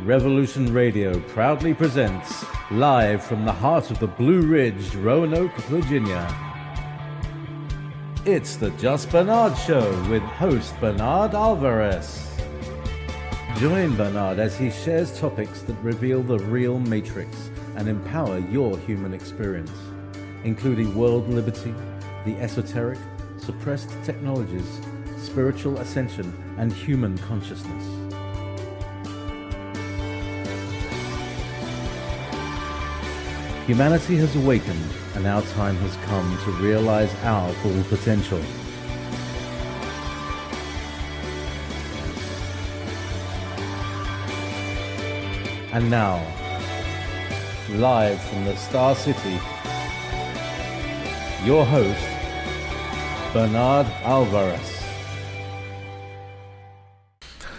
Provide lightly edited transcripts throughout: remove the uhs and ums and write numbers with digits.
Revolution Radio proudly presents, live from the heart of the Blue Ridge, Roanoke, Virginia. It's the Just Bernard Show with host Bernard Alvarez. Join Bernard as he shares topics that reveal the real matrix and empower your human experience, including world liberty, the esoteric, suppressed technologies, spiritual ascension, and human consciousness. Humanity has awakened, and our time has come to realize our full potential. And now, live from the Star City, your host, Bernard Alvarez.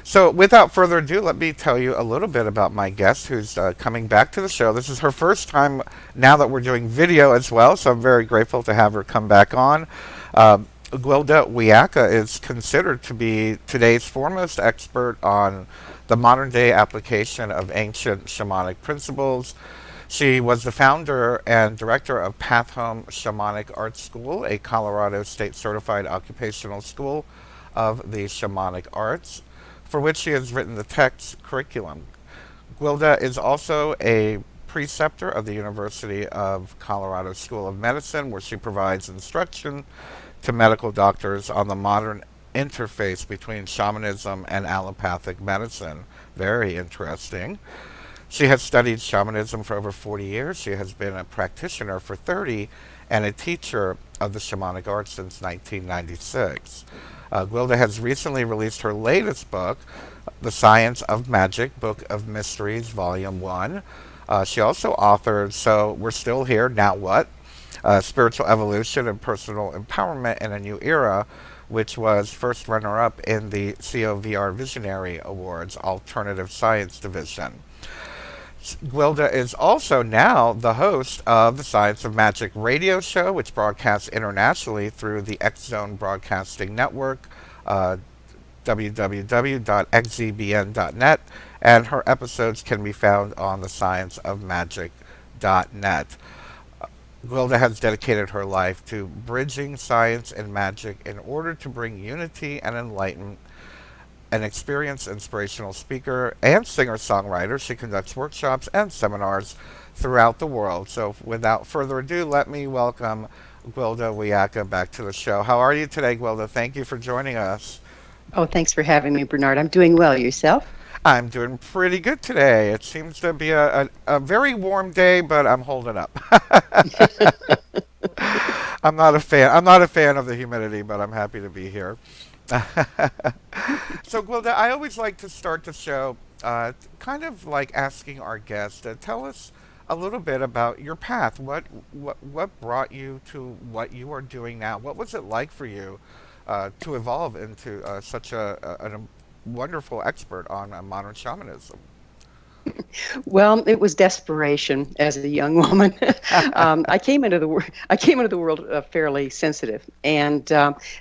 So without further ado, let me tell you a little bit about my guest who's coming back to the show. This is her first time now that we're doing video as well, so I'm very grateful to have her come back on. Gwilda Wiyaka is considered to be today's foremost expert on the modern-day application of ancient shamanic principles. She was the founder and director of Path Home Shamanic Art School, a Colorado state-certified occupational school of the shamanic arts, for which she has written the text curriculum. Gwilda is also a preceptor of the University of Colorado School of Medicine, where she provides instruction to medical doctors on the modern interface between shamanism and allopathic medicine. Very interesting. She has studied shamanism for over 40 years. She has been a practitioner for 30 and a teacher of the shamanic arts since 1996. Gwilda has recently released her latest book, The Science of Magic, Book of Mysteries, Volume 1. She also authored So We're Still Here, Now What? Spiritual Evolution and Personal Empowerment in a New Era, which was first runner-up in the COVR Visionary Awards, Alternative Science Division. Gwilda is also now the host of the Science of Magic radio show, which broadcasts internationally through the X Zone Broadcasting Network, www.xzbn.net, and her episodes can be found on thescienceofmagic.net. Gwilda has dedicated her life to bridging science and magic in order to bring unity and enlightenment. An experienced inspirational speaker and singer-songwriter, she conducts workshops and seminars throughout the world. So without further ado, let me welcome Gwilda Wiyaka back to the show. How are you today, Gwilda? Thank you for joining us. Oh, thanks for having me, Bernard. I'm doing well. Yourself? I'm doing pretty good today. It seems to be a very warm day, but I'm holding up. I'm not a fan of the humidity, but I'm happy to be here. So, Gwilda, I always like to start the show kind of like asking our guests, tell us a little bit about your path. What brought you to what you are doing now? What was it like for you to evolve into such a wonderful expert on modern shamanism? Well, it was desperation as a young woman. I came into the world fairly sensitive, and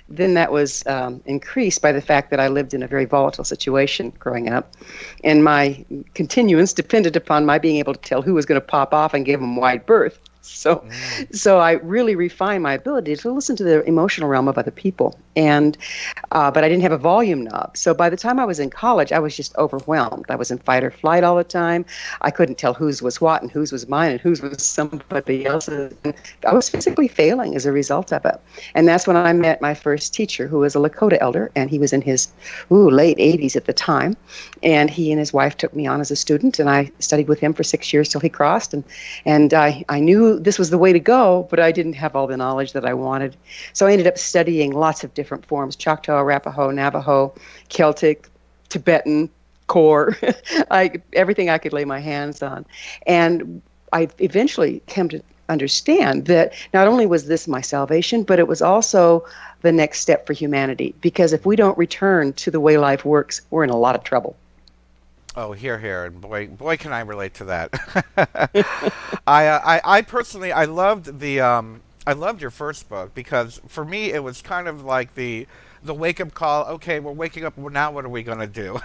then that was increased by the fact that I lived in a very volatile situation growing up, and my continuance depended upon my being able to tell who was going to pop off and give them wide berth. So I really refined my ability to listen to the emotional realm of other people, and but I didn't have a volume knob. So by the time I was in college, I was just overwhelmed. I was in fight or flight all the time. I couldn't tell whose was what and whose was mine and whose was somebody else's. And I was physically failing as a result of it. And that's when I met my first teacher, who was a Lakota elder, and he was in his late 80s at the time. And he and his wife took me on as a student, and I studied with him for 6 years till he crossed. And I knew this was the way to go, but I didn't have all the knowledge that I wanted. So I ended up studying lots of different forms: Choctaw, Arapaho, Navajo, Celtic, Tibetan, core, everything I could lay my hands on. And I eventually came to understand that not only was this my salvation, but it was also the next step for humanity. Because if we don't return to the way life works, we're in a lot of trouble. Oh, here, and boy, can I relate to that. I personally, I loved your first book, because for me it was kind of like the wake up call. Okay, we're waking up. Well, now what are we going to do?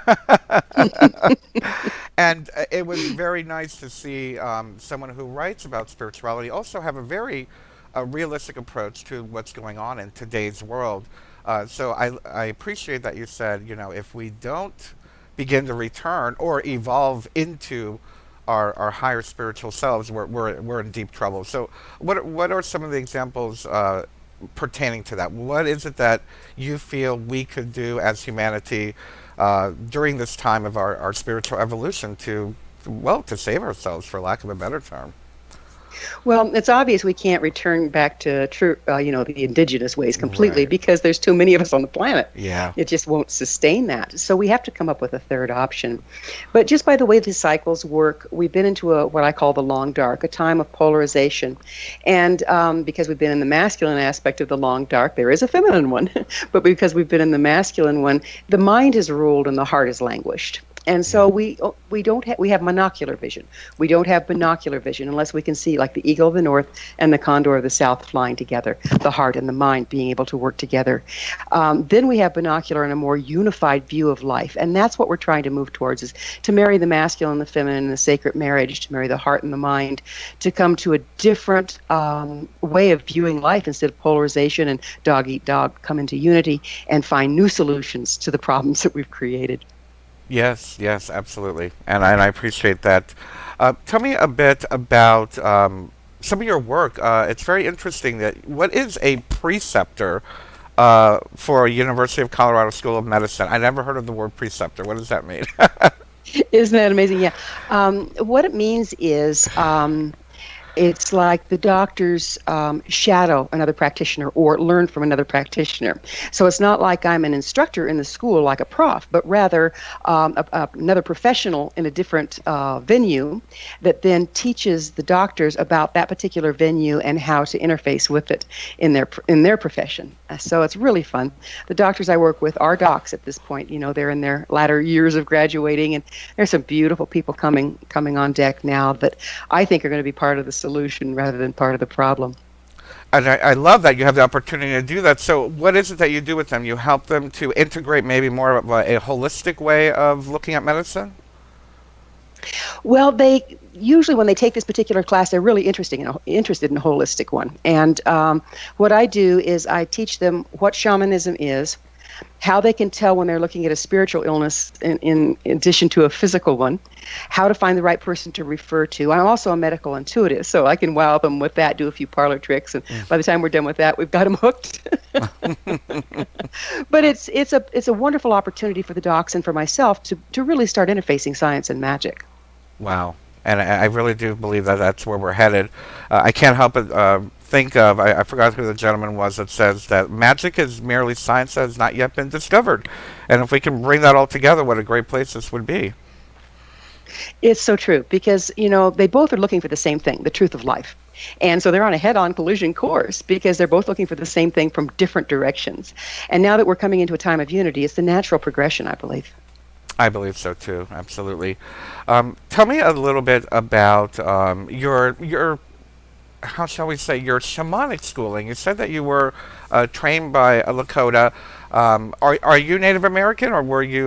And was very nice to see someone who writes about spirituality also have a very realistic approach to what's going on in today's world. So I appreciate that you said, if we don't begin to return or evolve into our higher spiritual selves, we're in deep trouble. So what are some of the examples pertaining to that? What is it that you feel we could do as humanity during this time of our spiritual evolution to save ourselves, for lack of a better term? Well, it's obvious we can't return back to true, the indigenous ways completely Right. because there's too many of us on the planet. Yeah. It just won't sustain that. So we have to come up with a third option. But just by the way the cycles work, we've been into what I call the long dark, a time of polarization. And because we've been in the masculine aspect of the long dark, there is a feminine one. But because we've been in the masculine one, the mind is ruled and the heart is languished. And so we have monocular vision. We don't have binocular vision unless we can see like the eagle of the north and the condor of the south flying together, the heart and the mind being able to work together. Then we have binocular and a more unified view of life. And that's what we're trying to move towards, is to marry the masculine and the feminine in the sacred marriage, to marry the heart and the mind, to come to a different way of viewing life instead of polarization and dog eat dog, come into unity and find new solutions to the problems that we've created. Yes, absolutely, and I appreciate that. Tell me a bit about some of your work. It's very interesting. What is a preceptor for a University of Colorado School of Medicine? I never heard of the word preceptor. What does that mean? Isn't that amazing? Yeah. What it means is it's like the doctors shadow another practitioner or learn from another practitioner. So it's not like I'm an instructor in the school like a prof, but rather another professional in a different venue that then teaches the doctors about that particular venue and how to interface with it in their profession. So it's really fun. The doctors I work with are docs at this point. They're in their latter years of graduating, and there's some beautiful people coming on deck now that I think are going to be part of the solution rather than part of the problem. And I love that you have the opportunity to do that. So what is it that you do with them? You help them to integrate maybe more of a holistic way of looking at medicine? Well, they usually, when they take this particular class, they're really interested in a holistic one. And what I do is I teach them what shamanism is, how they can tell when they're looking at a spiritual illness in addition to a physical one, how to find the right person to refer to. I'm also a medical intuitive, so I can wow them with that, do a few parlor tricks, and by the time we're done with that, we've got them hooked. But it's a wonderful opportunity for the docs and for myself to really start interfacing science and magic. Wow. And I really do believe that that's where we're headed. I can't help but think of, I forgot who the gentleman was that says that magic is merely science that has not yet been discovered. And if we can bring that all together, what a great place this would be. It's so true because, they both are looking for the same thing, the truth of life. And so they're on a head-on collision course because they're both looking for the same thing from different directions. And now that we're coming into a time of unity, it's the natural progression, I believe. I believe so too, absolutely. Tell me a little bit about your how shall we say, your shamanic schooling. You said that you were trained by a Lakota. Are you Native American, or were you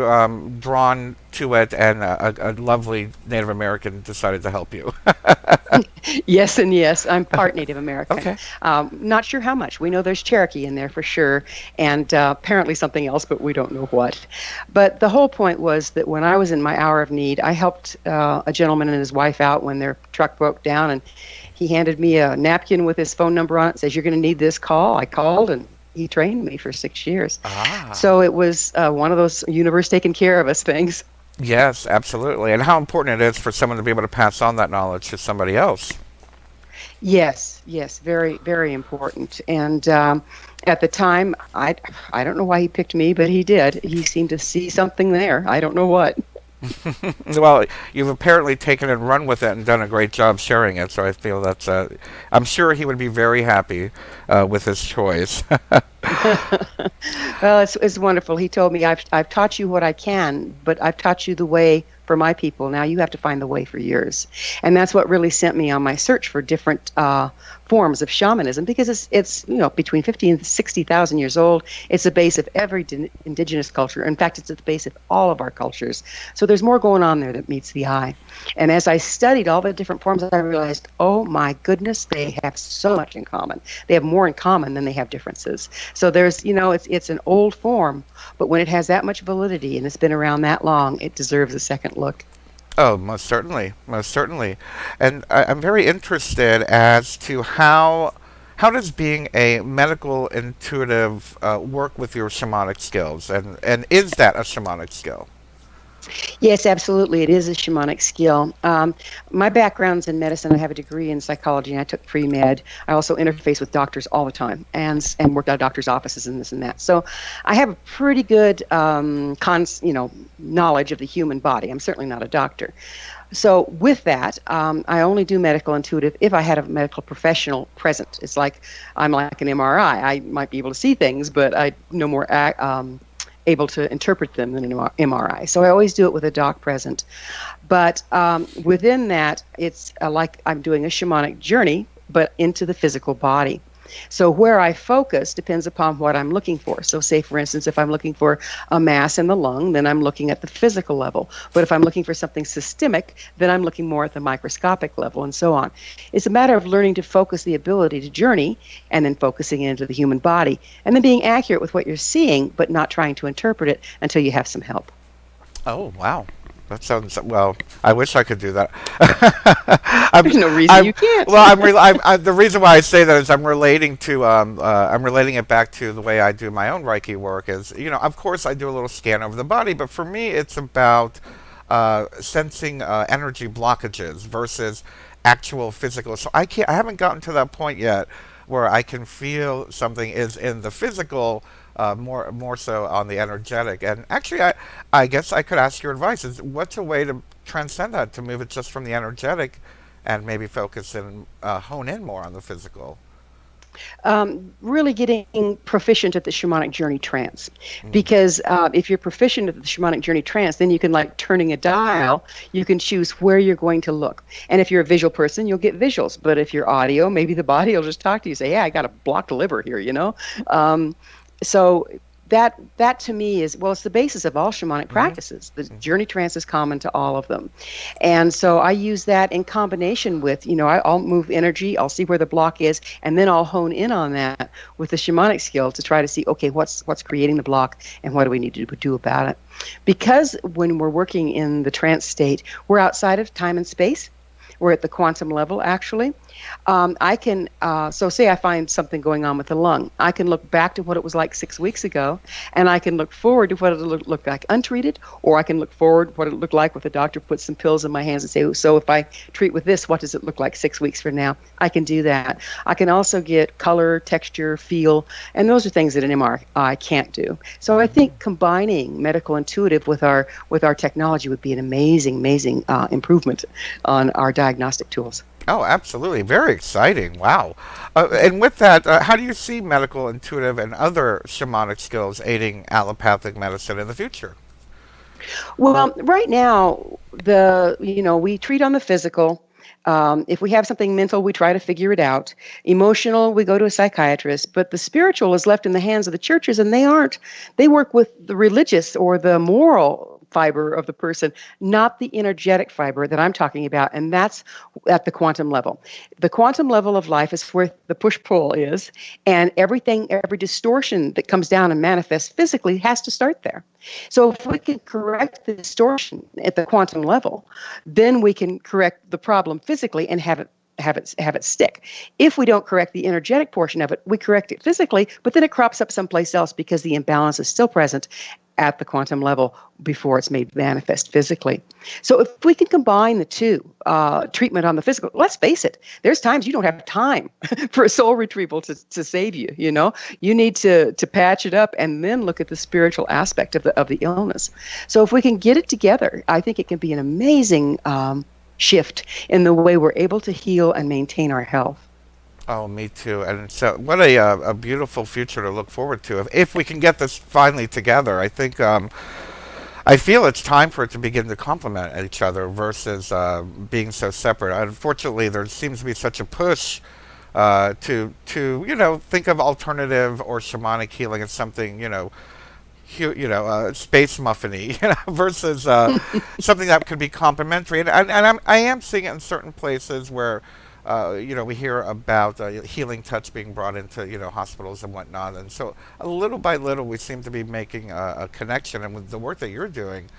drawn to it and a lovely Native American decided to help you? Yes and yes. I'm part Native American. Okay. Not sure how much. We know there's Cherokee in there for sure, and apparently something else, but we don't know what. But the whole point was that when I was in my hour of need, I helped a gentleman and his wife out when their truck broke down, and he handed me a napkin with his phone number on it. Says, "You're going to need this call." I called, and he trained me for 6 years. So it was one of those universe taking care of us things. Yes, absolutely. And how important it is for someone to be able to pass on that knowledge to somebody else. Yes, very, very important. And at the time, I don't know why he picked me, but he did. He seemed to see something there. I don't know what. Well, you've apparently taken and run with it and done a great job sharing it. So I feel that's. I'm sure he would be very happy with his choice. Well, it's wonderful. He told me, I've taught you what I can, but I've taught you the way for my people. Now you have to find the way for yours. And that's what really sent me on my search for different forms of shamanism, because it's between 50 and 60,000 years old. It's the base of every indigenous culture. In fact, it's at the base of all of our cultures. So there's more going on there that meets the eye. And as I studied all the different forms, I realized, oh my goodness, they have so much in common. They have more in common than they have differences. So there's, it's an old form, but when it has that much validity and it's been around that long, it deserves a second look. Oh, most certainly, most certainly. And I'm very interested as to how does being a medical intuitive work with your shamanic skills, and is that a shamanic skill? Yes, absolutely. It is a shamanic skill. My background's in medicine. I have a degree in psychology, and I took pre-med. I also interface with doctors all the time, and worked out of doctors' offices and this and that. So I have a pretty good knowledge of the human body. I'm certainly not a doctor. So with that, I only do medical intuitive if I had a medical professional present. It's like I'm like an MRI. I might be able to see things, but I no more able to interpret them than an MRI. So I always do it with a doc present. But within that, it's like I'm doing a shamanic journey, but into the physical body. So where I focus depends upon what I'm looking for. So say, for instance, if I'm looking for a mass in the lung, then I'm looking at the physical level. But if I'm looking for something systemic, then I'm looking more at the microscopic level, and so on. It's a matter of learning to focus the ability to journey and then focusing into the human body, and then being accurate with what you're seeing, but not trying to interpret it until you have some help. Oh, wow. That sounds, well, I wish I could do that. There's no reason you can't. Well, the reason why I say that is I'm relating it back to the way I do my own Reiki work. Is, of course I do a little scan over the body, but for me it's about sensing energy blockages versus actual physical. So I haven't gotten to that point yet where I can feel something is in the physical. More so on the energetic. And actually, I guess I could ask your advice. What's a way to transcend that, to move it just from the energetic and maybe focus and hone in more on the physical? Really getting proficient at the shamanic journey trance. Because if you're proficient at the shamanic journey trance, then you can, like turning a dial, you can choose where you're going to look. And if you're a visual person, you'll get visuals. But if you're audio, maybe the body will just talk to you, say, yeah, I got a blocked liver here, So that to me is, well, it's the basis of all shamanic practices. The journey trance is common to all of them. And so I use that in combination with, I'll move energy, I'll see where the block is, and then I'll hone in on that with the shamanic skill to try to see, okay, what's creating the block and what do we need to do about it? Because when we're working in the trance state, we're outside of time and space. We're at the quantum level, actually. I can, so say I find something going on with the lung. I can look back to what it was like 6 weeks ago, and I can look forward to what it looked like untreated, or I can look forward what it looked like with the doctor puts some pills in my hands and say, so if I treat with this, what does it look like 6 weeks from now? I can do that. I can also get color, texture, feel, and those are things that an MRI can't do. So I think combining medical intuitive with our technology would be an amazing improvement on our diagnostic tools. Oh, absolutely. Very exciting. Wow. And with that, how do you see medical, intuitive, and other shamanic skills aiding allopathic medicine in the future? Well, right now, we treat on the physical. If we have something mental, we try to figure it out. Emotional, we go to a psychiatrist. But the spiritual is left in the hands of the churches, and they work with the religious or the moral fiber of the person, not the energetic fiber that I'm talking about, and that's at the quantum level. The quantum level of life is where the push-pull is, and every distortion that comes down and manifests physically has to start there. So if we can correct the distortion at the quantum level, then we can correct the problem physically and have it stick. If we don't correct the energetic portion of it, we correct it physically, but then it crops up someplace else because the imbalance is still present at the quantum level before it's made manifest physically. So if we can combine the two, treatment on the physical, let's face it, there's times you don't have time for a soul retrieval to save you, You need to patch it up and then look at the spiritual aspect of the illness. So if we can get it together, I think it can be an amazing shift in the way we're able to heal and maintain our health. Oh, me too. And so, what a beautiful future to look forward to. If we can get this finally together, I think I feel it's time for it to begin to complement each other versus being so separate. Unfortunately, there seems to be such a push to think of alternative or shamanic healing as something space muffiny, versus something that could be complementary. And I am seeing it in certain places where, we hear about healing touch being brought into, hospitals and whatnot. And so little by little, we seem to be making a connection. And with the work that you're doing,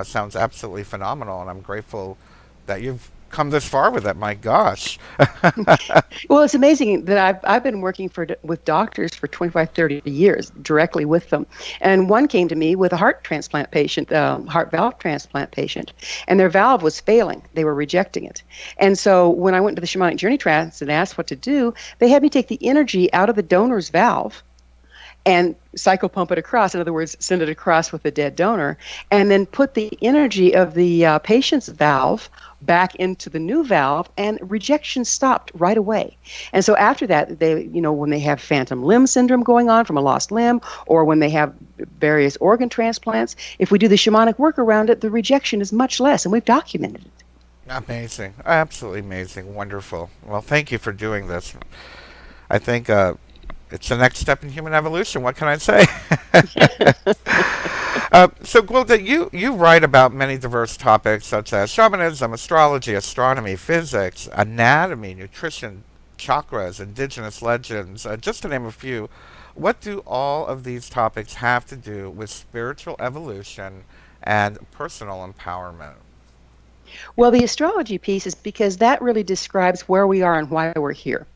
sounds absolutely phenomenal. And I'm grateful that you've come this far with it. My gosh. Well, it's amazing that I've been working with doctors for 25, 30 years, directly with them. And one came to me with a heart transplant patient, heart valve transplant patient, and their valve was failing. They were rejecting it. And so when I went to the Shamanic Journey Trance and asked what to do, they had me take the energy out of the donor's valve and cycle pump it across. In other words, send it across with the dead donor, and then put the energy of the patient's valve back into the new valve, and rejection stopped right away. And so after that, they, when they have phantom limb syndrome going on from a lost limb, or when they have various organ transplants, if we do the shamanic work around it, the rejection is much less, and we've documented it. Amazing. Absolutely amazing. Wonderful. Well, thank you for doing this. I think it's the next step in human evolution. What can I say? So, Gwilda, you write about many diverse topics such as shamanism, astrology, astronomy, physics, anatomy, nutrition, chakras, indigenous legends, just to name a few. What do all of these topics have to do with spiritual evolution and personal empowerment? Well, the astrology piece is because that really describes where we are and why we're here.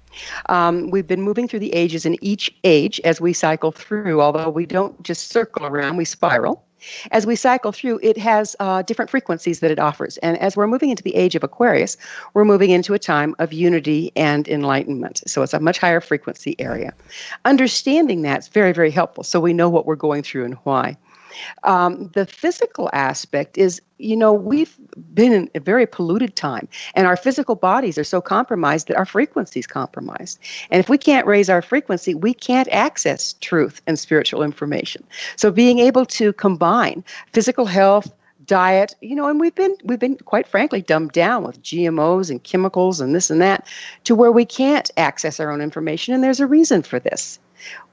We've been moving through the ages, and each age, as we cycle through, although we don't just circle around, we spiral. As we cycle through, it has different frequencies that it offers. And as we're moving into the age of Aquarius, we're moving into a time of unity and enlightenment. So it's a much higher frequency area. Understanding that's very, very helpful, so we know what we're going through and why. The physical aspect is, we've been in a very polluted time, and our physical bodies are so compromised that our frequency is compromised. And if we can't raise our frequency, we can't access truth and spiritual information. So being able to combine physical health, diet, and we've been quite frankly dumbed down with GMOs and chemicals and this and that, to where we can't access our own information, and there's a reason for this.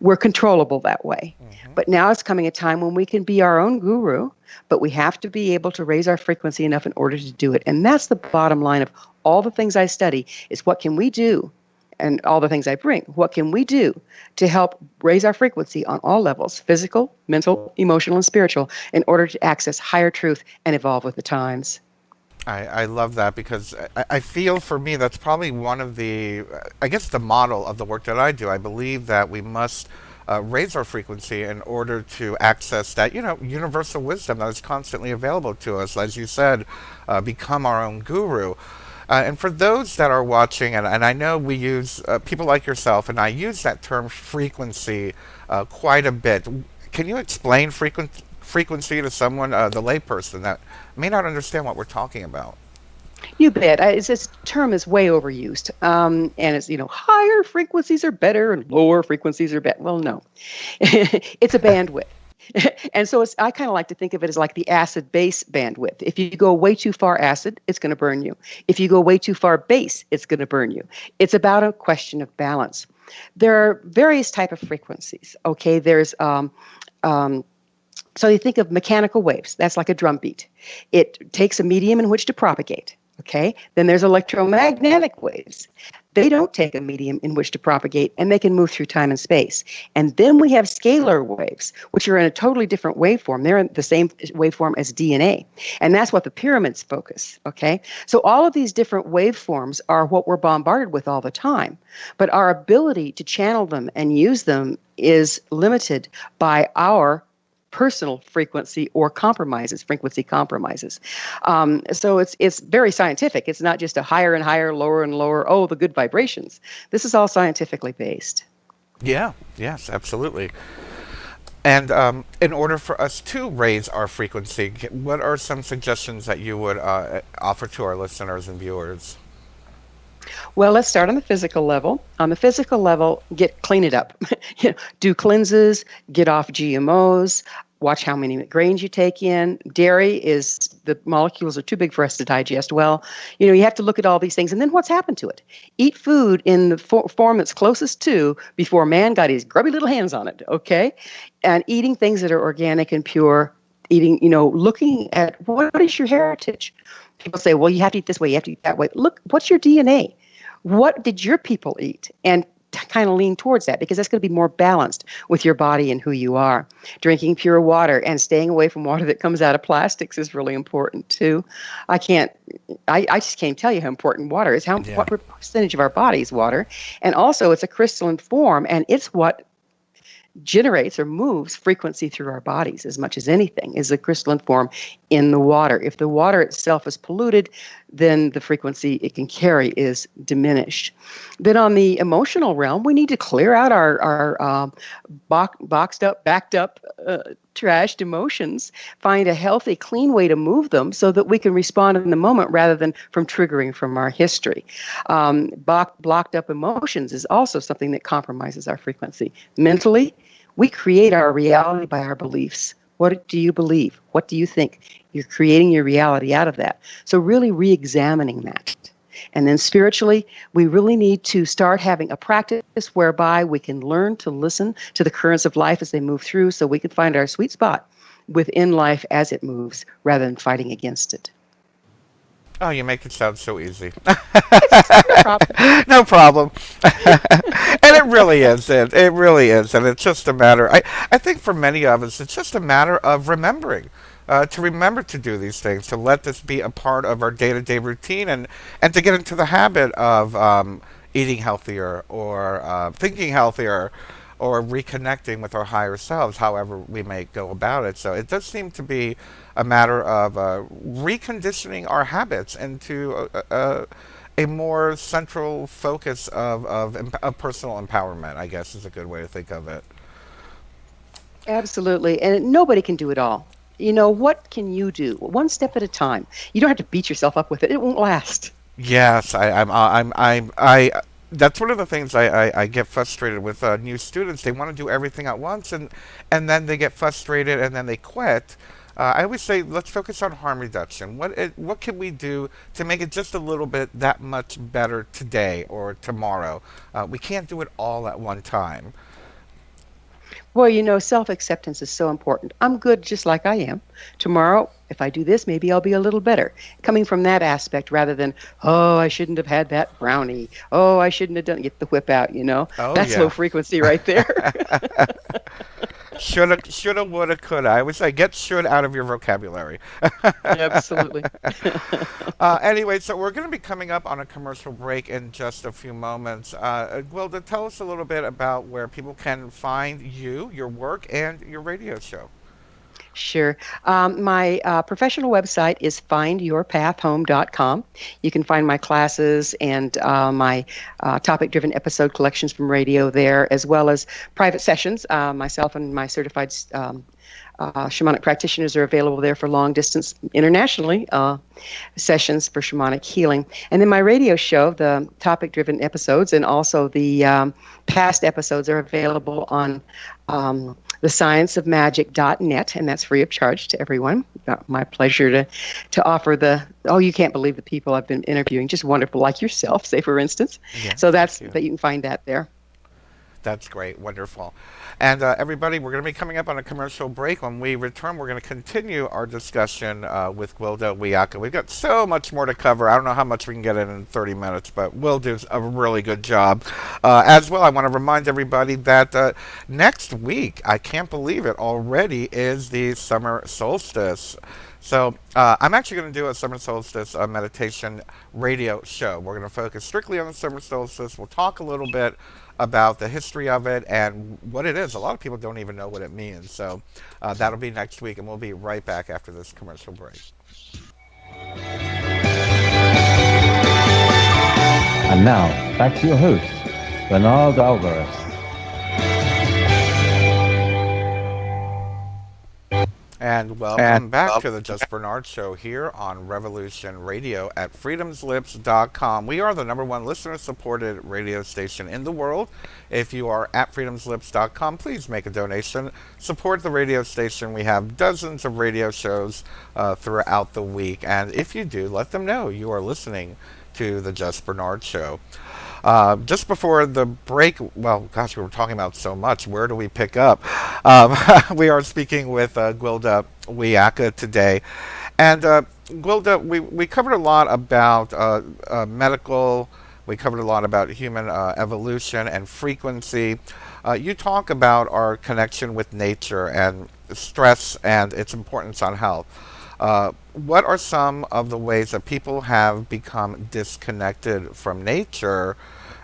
We're controllable that way. Mm-hmm. But now it's coming a time when we can be our own guru, but we have to be able to raise our frequency enough in order to do it. And that's the bottom line of all the things I study, is what can we do, and all the things I bring, what can we do to help raise our frequency on all levels, physical, mental, emotional, and spiritual, in order to access higher truth and evolve with the times. I love that, because I feel, for me, that's probably one of the, I guess, the model of the work that I do. I believe that we must raise our frequency in order to access that, universal wisdom that is constantly available to us. As you said, become our own guru. And for those that are watching, and I know we use, people like yourself, and I use that term frequency quite a bit. Can you explain frequency to someone, the layperson, that may not understand what we're talking about? You bet. This term is way overused. And it's, higher frequencies are better and lower frequencies are better. Well, no. It's a bandwidth. And so I kind of like to think of it as like the acid-base bandwidth. If you go way too far acid, it's going to burn you. If you go way too far base, it's going to burn you. It's about a question of balance. There are various type of frequencies. Okay, there's so you think of mechanical waves. That's like a drum beat. It takes a medium in which to propagate. Okay, then there's electromagnetic waves. They don't take a medium in which to propagate, and they can move through time and space. And then we have scalar waves, which are in a totally different waveform. They're in the same waveform as DNA. And that's what the pyramids focus, okay? So all of these different waveforms are what we're bombarded with all the time. But our ability to channel them and use them is limited by our personal frequency or frequency compromises. So it's very scientific. It's not just a higher and higher, lower and lower, the good vibrations. This is all scientifically based. Yeah, yes, absolutely. And in order for us to raise our frequency, what are some suggestions that you would offer to our listeners and viewers? Well, let's start on the physical level. On the physical level, clean it up. Do cleanses, get off GMOs, watch how many grains you take in. The molecules are too big for us to digest well. You have to look at all these things. And then what's happened to it? Eat food in the form that's closest to before man got his grubby little hands on it, okay? And eating things that are organic and pure, looking at what is your heritage? People say, well, you have to eat this way, you have to eat that way. Look, what's your DNA? What did your people eat? And kind of lean towards that, because that's going to be more balanced with your body and who you are. Drinking pure water and staying away from water that comes out of plastics is really important too. I just can't tell you how important water is, what percentage of our body is water. And also it's a crystalline form, and it's what generates or moves frequency through our bodies as much as anything is the crystalline form in the water. If the water itself is polluted, then the frequency it can carry is diminished. Then on the emotional realm, we need to clear out our backed up, trashed emotions, find a healthy, clean way to move them so that we can respond in the moment rather than from triggering from our history. Blocked up emotions is also something that compromises our frequency. Mentally, we create our reality by our beliefs. What do you believe? What do you think? You're creating your reality out of that. So really re-examining that. And then spiritually, we really need to start having a practice whereby we can learn to listen to the currents of life as they move through, so we can find our sweet spot within life as it moves rather than fighting against it. Oh, you make it sound so easy. No problem. No problem. And it really is. It really is. And it's just a matter, I think for many of us, it's just a matter of remembering. To remember to do these things, to let this be a part of our day-to-day routine, and to get into the habit of eating healthier, or thinking healthier, or reconnecting with our higher selves, however we may go about it. So it does seem to be a matter of reconditioning our habits into a more central focus of personal empowerment, I guess is a good way to think of it. Absolutely. And nobody can do it all. What can you do? One step at a time. You don't have to beat yourself up with it. It won't last. Yes, that's one of the things I get frustrated with new students. They want to do everything at once, and then they get frustrated, and then they quit. I always say, let's focus on harm reduction. What can we do to make it just a little bit that much better today or tomorrow? We can't do it all at one time. Well, self-acceptance is so important. I'm good just like I am. Tomorrow, if I do this, maybe I'll be a little better. Coming from that aspect rather than, oh, I shouldn't have had that brownie. Oh, I shouldn't have done, get the whip out, Oh, That's yeah. low frequency right there. Shoulda, woulda, coulda. I would say get should out of your vocabulary. Absolutely. Anyway, so we're going to be coming up on a commercial break in just a few moments. Gwilda, tell us a little bit about where people can find you, your work, and your radio show. Sure. My professional website is findyourpathhome.com. You can find my classes and my topic-driven episode collections from radio there, as well as private sessions. Myself and my certified shamanic practitioners are available there for long-distance, internationally, sessions for shamanic healing. And then my radio show, the topic-driven episodes, and also the past episodes are available on thescienceofmagic.net, and that's free of charge to everyone. My pleasure to offer you can't believe the people I've been interviewing, just wonderful, like yourself, say for instance. Yeah, so that you can find that there. That's great. Wonderful. And everybody, we're going to be coming up on a commercial break. When we return, we're going to continue our discussion with Gwilda Wiyaka. We've got so much more to cover. I don't know how much we can get in 30 minutes, but we'll do a really good job. As well, I want to remind everybody that next week, I can't believe it already, is the summer solstice. So I'm actually going to do a summer solstice meditation radio show. We're going to focus strictly on the summer solstice. We'll talk a little bit about the history of it and what it is. A lot of people don't even know what it means. So that'll be next week, and we'll be right back after this commercial break. And now, back to your host, Bernard Alvarez. And welcome back to the Just Bernard Show here on Revolution Radio at freedomslips.com. We are the #1 listener-supported radio station in the world. If you are at freedomslips.com, please make a donation. Support the radio station. We have dozens of radio shows throughout the week. And if you do, let them know you are listening to the Just Bernard Show. Just before the break, well, gosh, we were talking about so much. Where do we pick up? We are speaking with Gwilda Wiyaka today. And Gwilda, we covered a lot about medical, we covered a lot about human evolution and frequency. You talk about our connection with nature and stress and its importance on health. What are some of the ways that people have become disconnected from nature,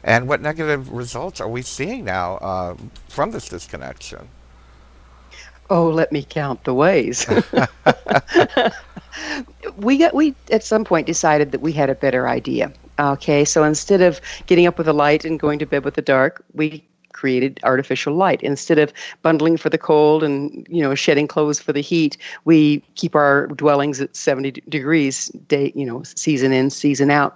and what negative results are we seeing now from this disconnection? Oh, let me count the ways. We at some point decided that we had a better idea. Okay, so instead of getting up with the light and going to bed with the dark, we created artificial light. Instead of bundling for the cold and shedding clothes for the heat, we keep our dwellings at 70 degrees day, season in, season out.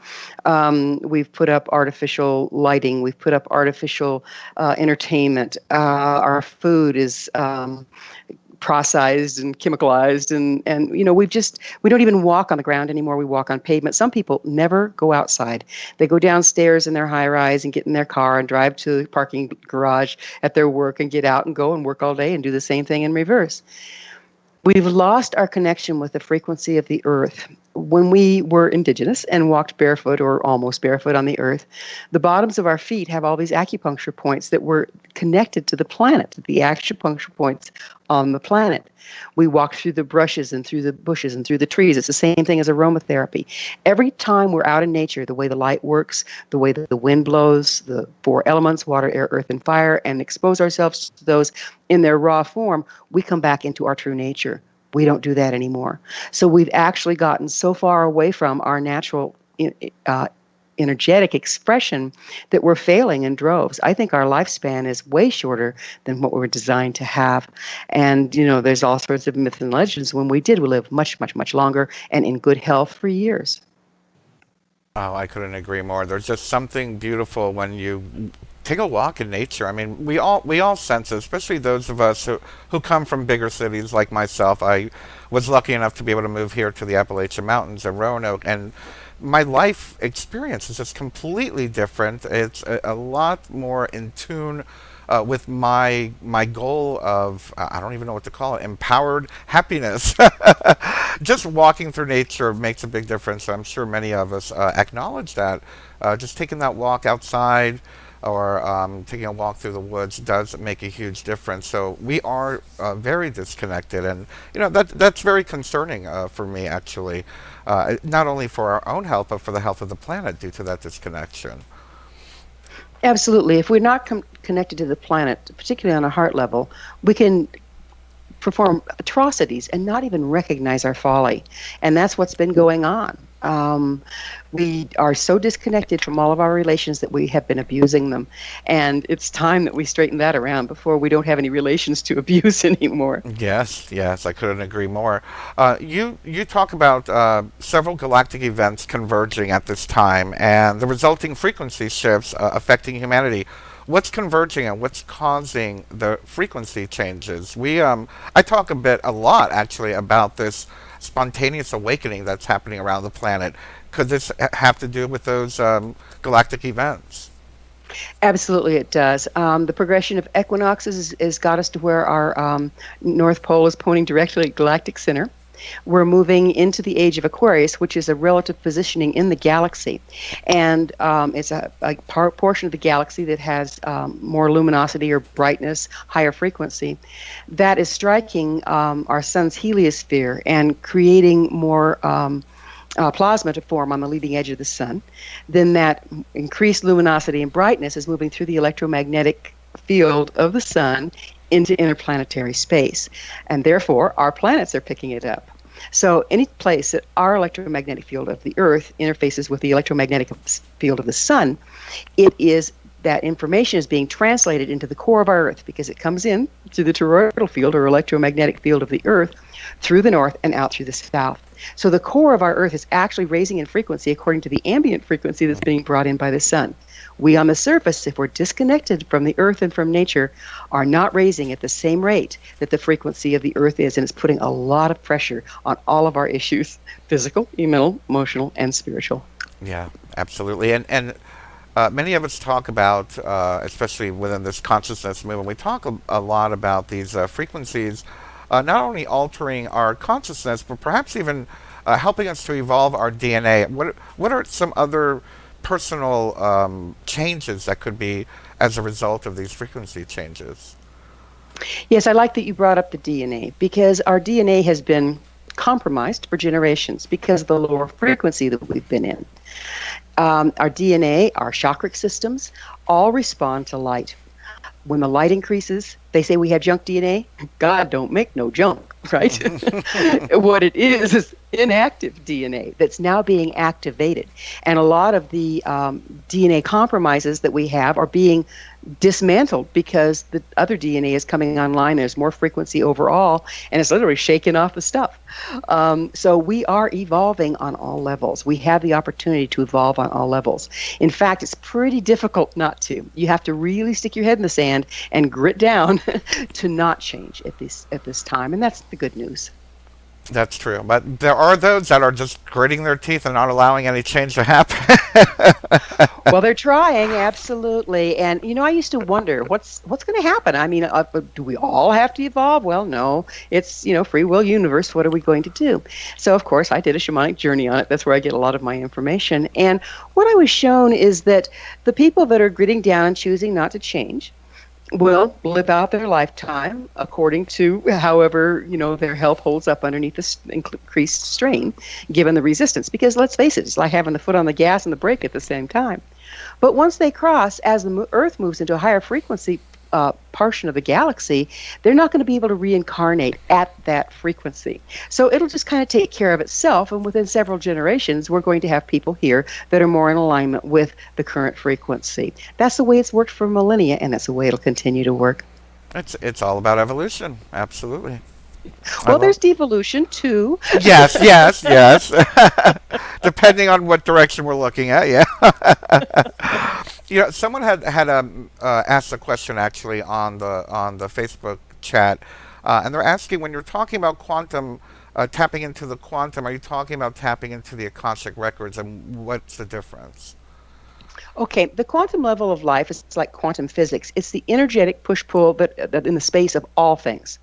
We've put up artificial lighting. We've put up artificial entertainment. Our food is processed and chemicalized, and we don't even walk on the ground anymore. We walk on pavement. Some people never go outside. They go downstairs in their high rise and get in their car and drive to the parking garage at their work and get out and go and work all day and do the same thing in reverse. We've lost our connection with the frequency of the earth. When we were indigenous and walked barefoot or almost barefoot on the earth, the bottoms of our feet have all these acupuncture points that were connected to the planet, the acupuncture points on the planet. We walk through the brushes and through the bushes and through the trees. It's the same thing as aromatherapy. Every time we're out in nature, the way the light works, the way that the wind blows, the 4 elements, water, air, earth, and fire, and expose ourselves to those in their raw form, we come back into our true nature. We don't do that anymore. So we've actually gotten so far away from our natural energetic expression that we're failing in droves. I think our lifespan is way shorter than what we were designed to have. And, there's all sorts of myths and legends. When we did, we lived much, much, much longer and in good health for years. Oh, I couldn't agree more. There's just something beautiful when you take a walk in nature. I mean, we all sense it, especially those of us who come from bigger cities like myself. I was lucky enough to be able to move here to the Appalachian Mountains in Roanoke, and my life experience is just completely different. It's a lot more in tune with my goal of, I don't even know what to call it, empowered happiness. Just walking through nature makes a big difference. I'm sure many of us acknowledge that. Just taking that walk outside or taking a walk through the woods does make a huge difference. So we are very disconnected, and that's very concerning for me, actually. Not only for our own health, but for the health of the planet due to that disconnection. Absolutely. If we're not connected to the planet, particularly on a heart level, we can perform atrocities and not even recognize our folly. And that's what's been going on. We are so disconnected from all of our relations that we have been abusing them. And it's time that we straighten that around before we don't have any relations to abuse anymore. Yes, I couldn't agree more. You talk about several galactic events converging at this time and the resulting frequency shifts affecting humanity. What's converging and what's causing the frequency changes? I talk a lot actually about this spontaneous awakening that's happening around the planet. Could this have to do with those galactic events? Absolutely, it does. The progression of equinoxes has got us to where our North Pole is pointing directly at galactic center. We're moving into the age of Aquarius, which is a relative positioning in the galaxy. And it's a portion of the galaxy that has more luminosity or brightness, higher frequency. That is striking our sun's heliosphere and creating more plasma to form on the leading edge of the sun. Then that increased luminosity and brightness is moving through the electromagnetic field of the sun into interplanetary space. And therefore, our planets are picking it up. So any place that our electromagnetic field of the Earth interfaces with the electromagnetic field of the sun, that information is being translated into the core of our Earth because it comes in through the toroidal field or electromagnetic field of the Earth, through the north and out through the south. So the core of our Earth is actually raising in frequency according to the ambient frequency that's being brought in by the sun. We on the surface, if we're disconnected from the Earth and from nature, are not raising at the same rate that the frequency of the Earth is, and it's putting a lot of pressure on all of our issues, physical, mental, emotional, and spiritual. Yeah, absolutely. And many of us talk about, especially within this consciousness movement, we talk a lot about these frequencies not only altering our consciousness, but perhaps even helping us to evolve our DNA. What are some other personal changes that could be as a result of these frequency changes? Yes, I like that you brought up the DNA, because our DNA has been compromised for generations because of the lower frequency that we've been in. Our DNA, our chakra systems, all respond to light. When the light increases, they say we have junk DNA. God don't make no junk, right? What it is inactive DNA that's now being activated. And a lot of the DNA compromises that we have are being dismantled because the other DNA is coming online. There's more frequency overall, and it's literally shaking off the stuff. So we are evolving on all levels. We have the opportunity to evolve on all levels. In fact, it's pretty difficult not to. You have to really stick your head in the sand and grit down to not change at this time, and that's the good news. That's true, but there are those that are just gritting their teeth and not allowing any change to happen. Well, they're trying, absolutely. And, I used to wonder, what's going to happen? I mean, do we all have to evolve? Well, no. It's, free will universe. What are we going to do? So, of course, I did a shamanic journey on it. That's where I get a lot of my information. And what I was shown is that the people that are gritting down and choosing not to change will live out their lifetime according to however, their health holds up underneath this increased strain, given the resistance. Because let's face it, it's like having the foot on the gas and the brake at the same time. But once they cross, as the Earth moves into a higher frequency portion of the galaxy, they're not going to be able to reincarnate at that frequency. So it'll just kind of take care of itself, and within several generations, we're going to have people here that are more in alignment with the current frequency. That's the way it's worked for millennia, and that's the way it'll continue to work. It's all about evolution, absolutely. Well, there's devolution too. Yes. Depending on what direction we're looking at, yeah. Someone had asked a question actually on the Facebook chat, and they're asking, when you're talking about quantum, tapping into the quantum, are you talking about tapping into the Akashic records, and what's the difference? Okay, the quantum level of life is like quantum physics. It's the energetic push-pull that in the space of all things.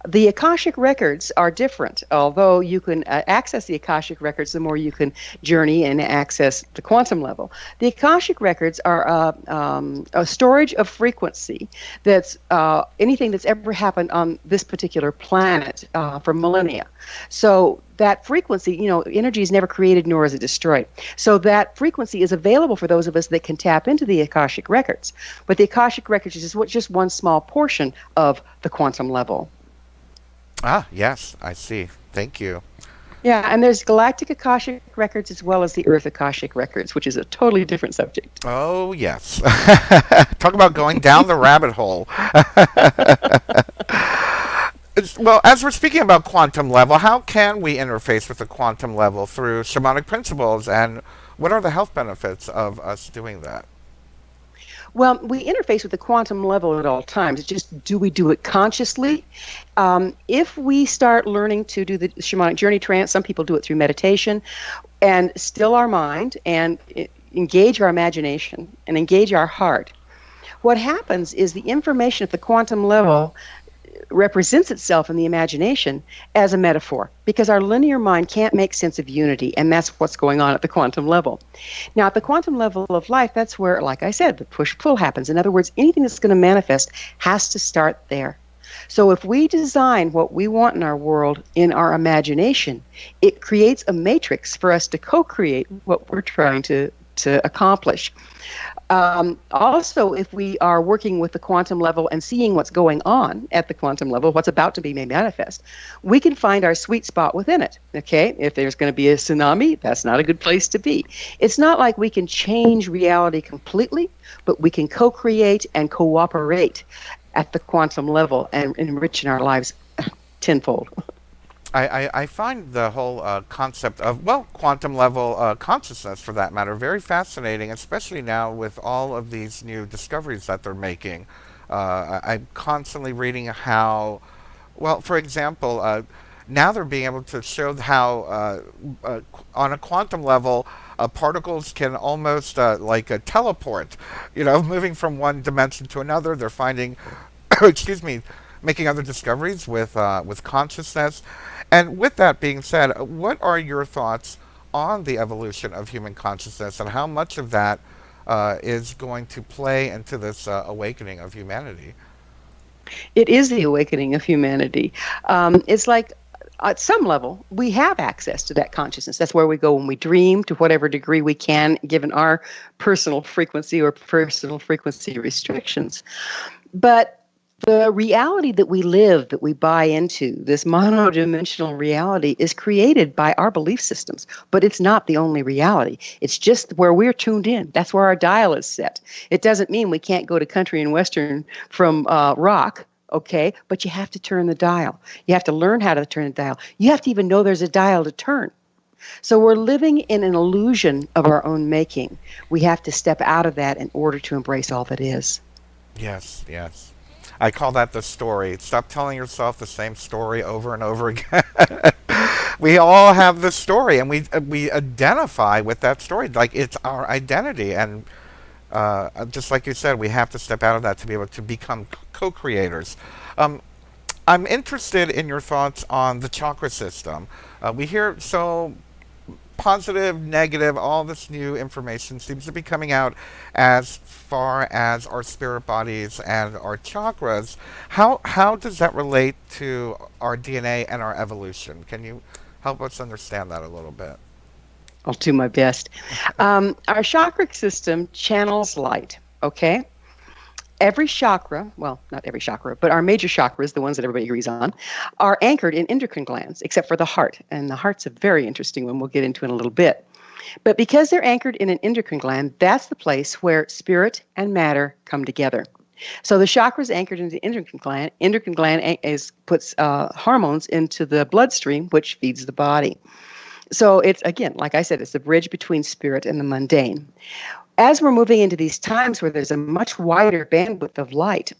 The Akashic records are different. Although you can access the Akashic records, the more you can journey and access the quantum level. The Akashic records are a storage of frequency that's anything that's ever happened on this particular planet for millennia. So that frequency, energy is never created nor is it destroyed. So that frequency is available for those of us that can tap into the Akashic records. But the Akashic records is just one small portion of the quantum level. Ah, yes, I see. Thank you. Yeah, and there's galactic Akashic records as well as the Earth Akashic records, which is a totally different subject. Oh, yes. Talk about going down the rabbit hole. Well, as we're speaking about quantum level, how can we interface with the quantum level through shamanic principles, and what are the health benefits of us doing that? Well, we interface with the quantum level at all times. It's just, do we do it consciously? If we start learning to do the shamanic journey trance, some people do it through meditation, and still our mind and engage our imagination and engage our heart. What happens is the information at the quantum level represents itself in the imagination as a metaphor, because our linear mind can't make sense of unity, and that's what's going on at the quantum level. Now, at the quantum level of life, that's where, like I said, the push-pull happens. In other words, anything that's going to manifest has to start there. So if we design what we want in our world in our imagination, it creates a matrix for us to co-create what we're trying to accomplish. Also, if we are working with the quantum level and seeing what's going on at the quantum level, what's about to be made manifest, we can find our sweet spot within it. Okay, if there's going to be a tsunami, that's not a good place to be. It's not like we can change reality completely, but we can co-create and cooperate at the quantum level and enriching our lives tenfold. I find the whole concept of, well, quantum level consciousness, for that matter, very fascinating, especially now with all of these new discoveries that they're making. I'm constantly reading how, well, for example, now they're being able to show how, on a quantum level, particles can almost like teleport, moving from one dimension to another. They're finding, excuse me, making other discoveries with consciousness. And with that being said, what are your thoughts on the evolution of human consciousness and how much of that is going to play into this awakening of humanity? It is the awakening of humanity. It's like, at some level, we have access to that consciousness. That's where we go when we dream, to whatever degree we can, given our personal frequency or personal frequency restrictions. But the reality that we live, that we buy into, this monodimensional reality, is created by our belief systems. But it's not the only reality. It's just where we're tuned in. That's where our dial is set. It doesn't mean we can't go to country and western from rock. Okay, but you have to turn the dial. You have to learn how to turn the dial. You have to even know there's a dial to turn. So we're living in an illusion of our own making. We have to step out of that in order to embrace all that is. Yes, yes. I call that the story. Stop telling yourself the same story over and over again. We all have the story, and we identify with that story. Like, it's our identity. And just like you said, we have to step out of that to be able to become co-creators. I'm interested in your thoughts on the chakra system. We hear so positive, negative, all this new information seems to be coming out as far as our spirit bodies and our chakras. How does that relate to our DNA and our evolution? Can you help us understand that a little bit? I'll do my best. Our chakra system channels light, okay? Every chakra, well, not every chakra, but our major chakras, the ones that everybody agrees on, are anchored in endocrine glands, except for the heart. And the heart's a very interesting one we'll get into in a little bit. But because they're anchored in an endocrine gland, that's the place where spirit and matter come together. So the chakra is anchored in the endocrine gland. Endocrine gland puts hormones into the bloodstream, which feeds the body. So it's, again, like I said, it's the bridge between spirit and the mundane. As we're moving into these times where there's a much wider bandwidth of light,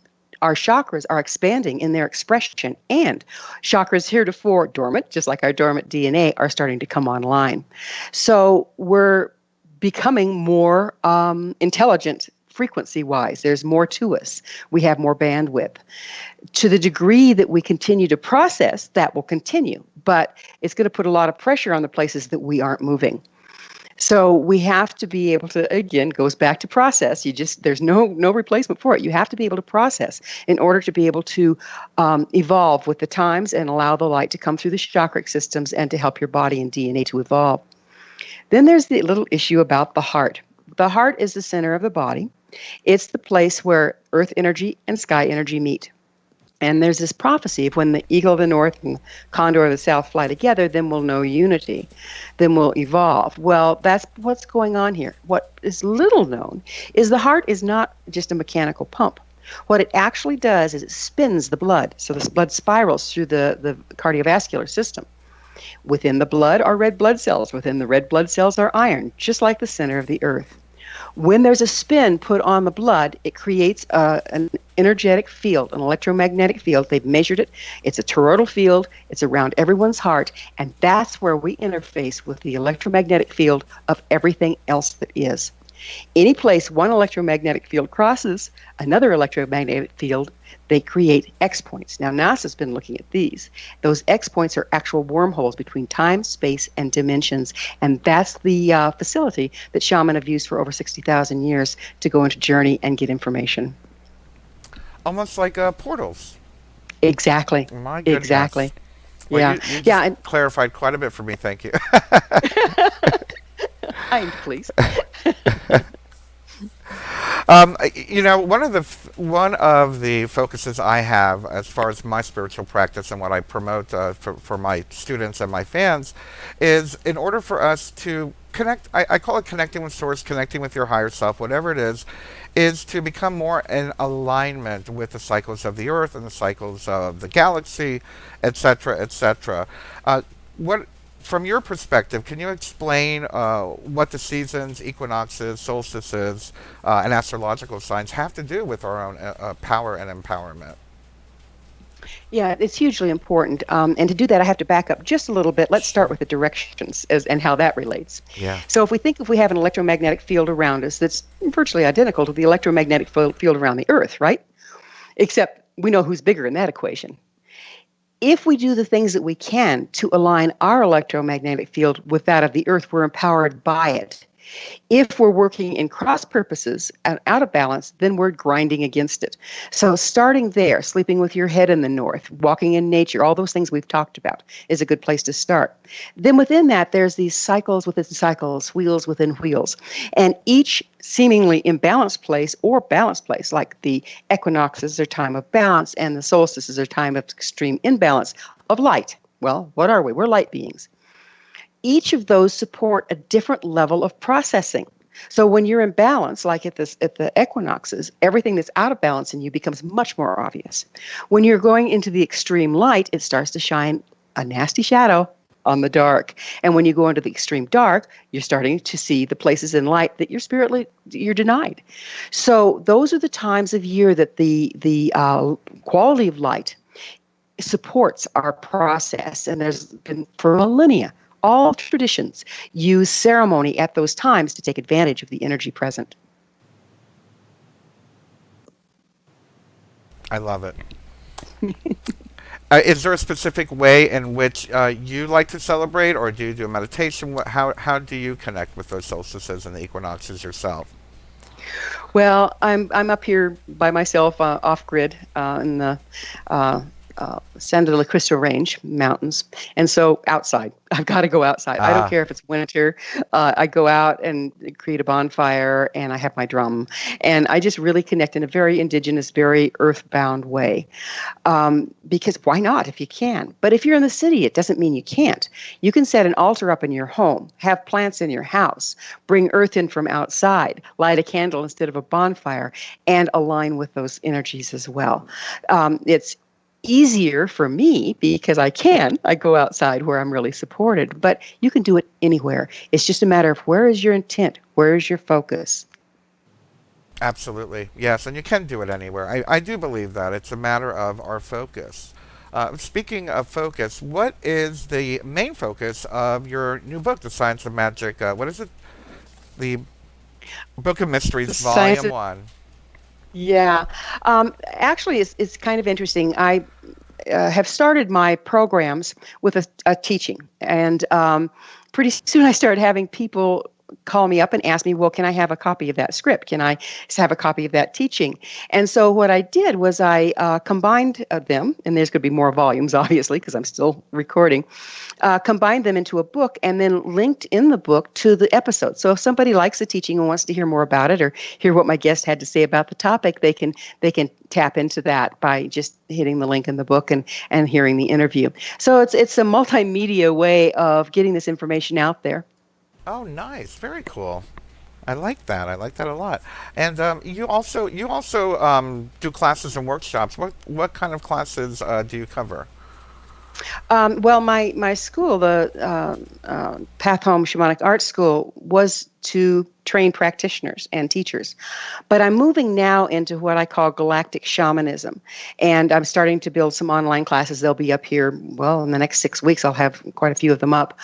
our chakras are expanding in their expression, and chakras heretofore dormant, just like our dormant DNA, are starting to come online. So we're becoming more intelligent frequency-wise. There's more to us. We have more bandwidth. To the degree that we continue to process, that will continue, but it's going to put a lot of pressure on the places that we aren't moving. So we have to be able to, again, goes back to process. There's no replacement for it. You have to be able to process in order to be able to evolve with the times and allow the light to come through the chakra systems and to help your body and DNA to evolve. Then there's the little issue about the heart. The heart is the center of the body. It's the place where earth energy and sky energy meet. And there's this prophecy of when the eagle of the north and condor of the south fly together, then we'll know unity, then we'll evolve. Well, that's what's going on here. What is little known is the heart is not just a mechanical pump. What it actually does is it spins the blood. So the blood spirals through the cardiovascular system. Within the blood are red blood cells. Within the red blood cells are iron, just like the center of the earth. When there's a spin put on the blood, it creates an energetic field, an electromagnetic field. They've measured it. It's a toroidal field. It's around everyone's heart, and that's where we interface with the electromagnetic field of everything else that is. Any place one electromagnetic field crosses another electromagnetic field, they create X points. Now, NASA's been looking at these. Those X points are actual wormholes between time, space, and dimensions. And that's the facility that shaman have used for over 60,000 years to go into journey and get information. Almost like portals. Exactly. My goodness. Exactly. Well, yeah. You just and clarified quite a bit for me. Thank you. I'm pleased. One of the focuses I have as far as my spiritual practice and what I promote for my students and my fans is, in order for us to I call it connecting with source, connecting with your higher self, whatever it is to become more in alignment with the cycles of the earth and the cycles of the galaxy, etc., etc. What, from your perspective, can you explain what the seasons, equinoxes, solstices, and astrological signs have to do with our own power and empowerment? Yeah, it's hugely important. And to do that, I have to back up just a little bit. Let's start with the directions and how that relates. Yeah. So if we have an electromagnetic field around us that's virtually identical to the electromagnetic field around the Earth, right? Except we know who's bigger in that equation. If we do the things that we can to align our electromagnetic field with that of the Earth, we're empowered by it. If we're working in cross purposes and out of balance, then we're grinding against it. So starting there, sleeping with your head in the north, walking in nature, all those things we've talked about is a good place to start. Then within that, there's these cycles within cycles, wheels within wheels. And each seemingly imbalanced place or balanced place, like the equinoxes are time of balance and the solstices are time of extreme imbalance of light. Well, what are we? We're light beings. Each of those support a different level of processing. So when you're in balance, like at the equinoxes, everything that's out of balance in you becomes much more obvious. When you're going into the extreme light, it starts to shine a nasty shadow on the dark. And when you go into the extreme dark, you're starting to see the places in light that you're denied. So those are the times of year that the quality of light supports our process. And there's been for millennia, all traditions use ceremony at those times to take advantage of the energy present. I love it. Is there a specific way in which you like to celebrate, or do you do a meditation? How do you connect with those solstices and the equinoxes yourself? Well, I'm up here by myself, off grid, in the Santa de Cristo Range mountains, and so outside. I've got to go outside. I don't care if it's winter. I go out and create a bonfire, and I have my drum, and I just really connect in a very indigenous, very earthbound way. Because why not if you can? But if you're in the city, it doesn't mean you can't. You can set an altar up in your home, have plants in your house, bring earth in from outside, light a candle instead of a bonfire, and align with those energies as well. It's easier for me because I go outside where I'm really supported, but you can do it anywhere. It's just a matter of where is your intent, where is your focus. Absolutely, yes, and you can do it anywhere. I do believe that it's a matter of our focus. Speaking of focus, what is the main focus of your new book, The Science of Magic? What is it? The Book of Mysteries, Volume 1. Yeah. Actually, it's kind of interesting. I have started my programs with a teaching. And pretty soon I started having people call me up and ask me, well, can I have a copy of that script? Can I have a copy of that teaching? And so what I did was I combined them, and there's going to be more volumes, obviously, because I'm still recording, combined them into a book and then linked in the book to the episode. So if somebody likes the teaching and wants to hear more about it or hear what my guest had to say about the topic, they can tap into that by just hitting the link in the book and hearing the interview. So it's a multimedia way of getting this information out there. Oh, nice. Very cool. I like that. I like that a lot. And you also do classes and workshops. What kind of classes do you cover? Well, my school, the Path Home Shamanic Art School, was to train practitioners and teachers. But I'm moving now into what I call galactic shamanism. And I'm starting to build some online classes. They'll be up here, well, in the next 6 weeks. I'll have quite a few of them up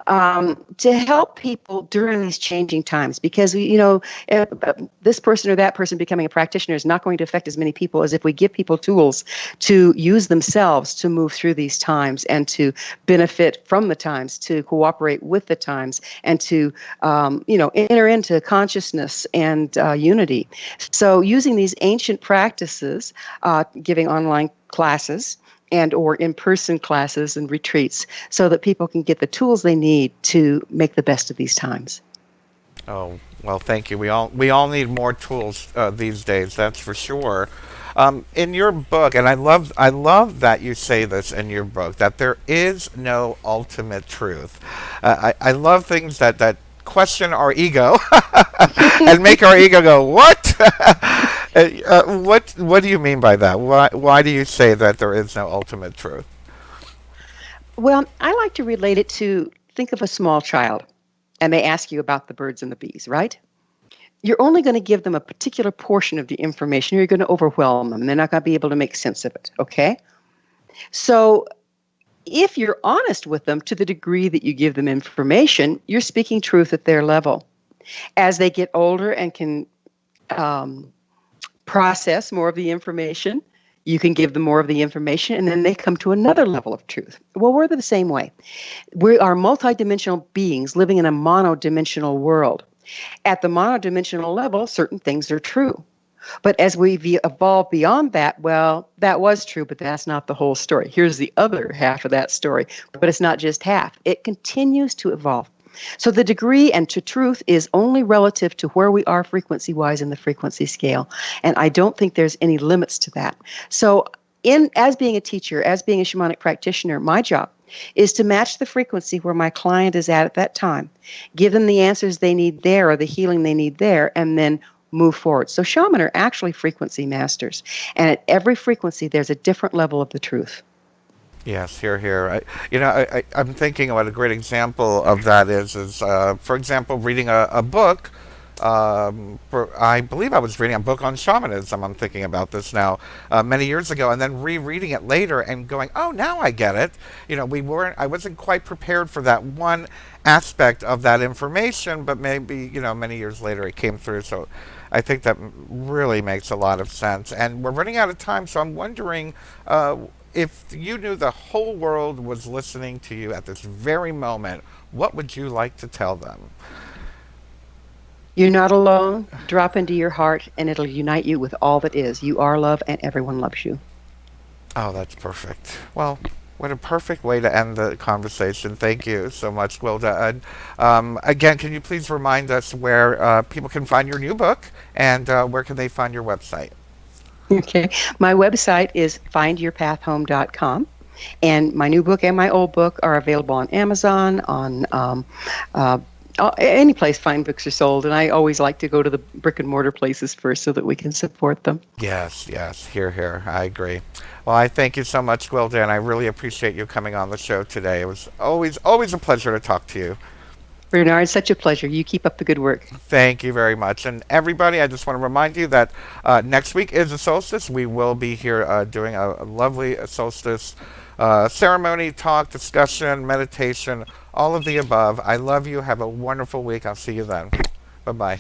to help people during these changing times. Because, this person or that person becoming a practitioner is not going to affect as many people as if we give people tools to use themselves to move through these times and to benefit from the times, to cooperate with the times, and to, enter into consciousness and unity. So using these ancient practices, giving online classes and or in-person classes and retreats so that people can get the tools they need to make the best of these times. Oh, well, thank you. We all need more tools these days, that's for sure. In your book, and I love that you say this in your book, that there is no ultimate truth. I love things that question our ego and make our ego go, what? What do you mean by that? Why do you say that there is no ultimate truth? Well, I like to relate it to, think of a small child, and they ask you about the birds and the bees, right? You're only going to give them a particular portion of the information. You're going to overwhelm them. They're not going to be able to make sense of it, okay? So if you're honest with them to the degree that you give them information, you're speaking truth at their level. As they get older and can process more of the information, you can give them more of the information, and then they come to another level of truth. Well, we're the same way. We are multidimensional beings living in a monodimensional world. At the monodimensional level, certain things are true. But as we evolve beyond that, well, that was true, but that's not the whole story. Here's the other half of that story, but it's not just half. It continues to evolve. So the degree and to truth is only relative to where we are frequency-wise in the frequency scale. And I don't think there's any limits to that. So as being a teacher, as being a shamanic practitioner, my job is to match the frequency where my client is at that time, give them the answers they need there or the healing they need there, and then move forward. So shaman are actually frequency masters. And at every frequency, there's a different level of the truth. Yes, here. I'm thinking what a great example of that is, for example, reading a book. I believe I was reading a book on shamanism. I'm thinking about this now, many years ago, and then rereading it later and going, "Oh, now I get it." I wasn't quite prepared for that one aspect of that information, but maybe many years later it came through. So, I think that really makes a lot of sense. And we're running out of time, so I'm wondering. If you knew the whole world was listening to you at this very moment, what would you like to tell them? You're not alone. Drop into your heart, and it'll unite you with all that is. You are love, and everyone loves you. Oh, that's perfect. Well, what a perfect way to end the conversation. Thank you so much, Gwilda. And again, can you please remind us where people can find your new book, and where can they find your website? Okay. My website is findyourpathhome.com. And my new book and my old book are available on Amazon, on any place fine books are sold. And I always like to go to the brick and mortar places first so that we can support them. Yes. Here. I agree. Well, I thank you so much, Gwilda, and I really appreciate you coming on the show today. It was always a pleasure to talk to you. Bernard, such a pleasure. You keep up the good work. Thank you very much. And everybody, I just want to remind you that next week is the solstice. We will be here doing a lovely solstice ceremony, talk, discussion, meditation, all of the above. I love you. Have a wonderful week. I'll see you then. Bye-bye.